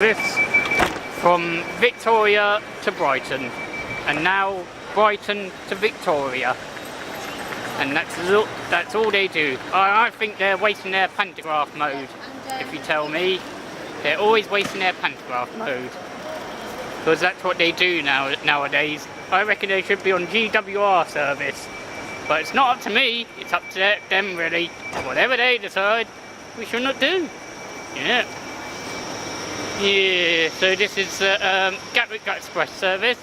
This from Victoria to Brighton, and now Brighton to Victoria, and that's all they do. I think they're wasting their pantograph mode. If you tell me, they're always wasting their pantograph mode, because that's what they do nowadays. I reckon they should be on GWR service, but it's not up to me. It's up to them really. Whatever they decide, we should not do. Yeah. Yeah, so this is Gatwick Express service.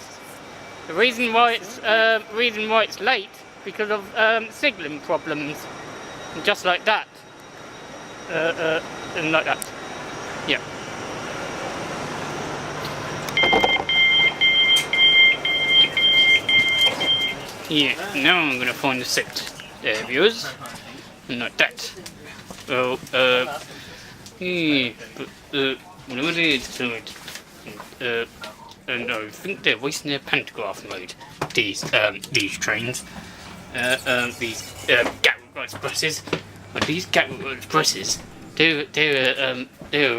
The reason why it's late because of signalling problems, and just like that, and like that. Yeah. Yeah. Now I'm gonna find the seat there, viewers, and like that. Well, yeah, but whatever it is, and I think they're wasting their pantograph mode. These trains, these Gatwick Expresses. Well, these Gatwick Expresses, they're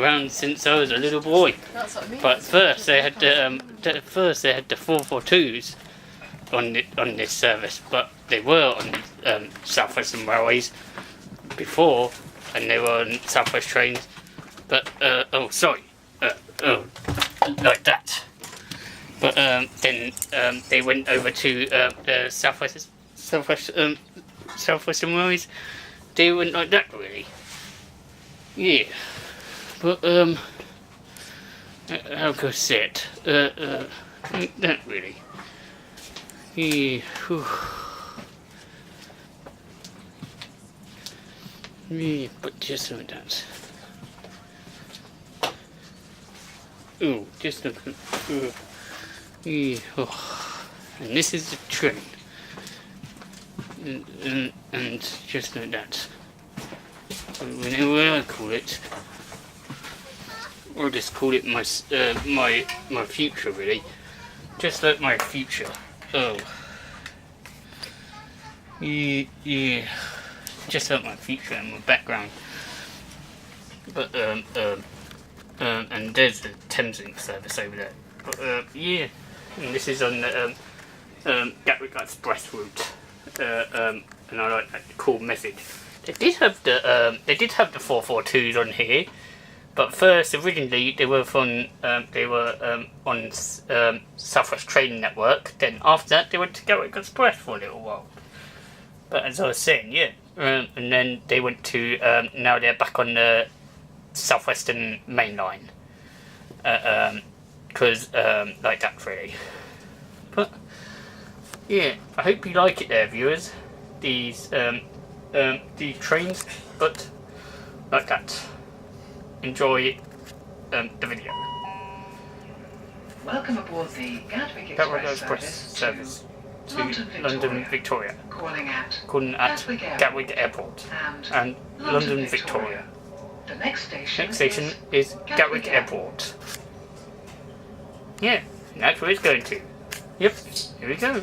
around since I was a little boy. That's what I mean. But first they had the 442s on this service, but they were on South Western Railways before, and they were on South West trains. But like that. But then they went over to the South Western Railways. They went like that really. Yeah. But how could I say it? That really. Yeah. Whew. Yeah, but just like that. Oh, just look. Yeah, oh. And this is the train. And just like that. Whenever I call it, I'll just call it my future really. Just like my future. Oh. Yeah. Just like my future and my background. But and there's the Thameslink service over there. But yeah, and this is on the Gatwick Express route. And I like that cool message. They did have the 442s on here, but first originally they were on South West Train Network. Then after that they went to Gatwick Express for a little while. But as I was saying, yeah, and then they went to now they're back on the South Western Main Line, because like that really. But yeah, I hope you like it there, viewers. These trains, but like that. Enjoy the video. Welcome aboard the Gatwick Express service to London Victoria. Calling at Gatwick Airport and London Victoria. The next station is Gatwick Airport. Yeah, that's where it's going to. Yep, here we go.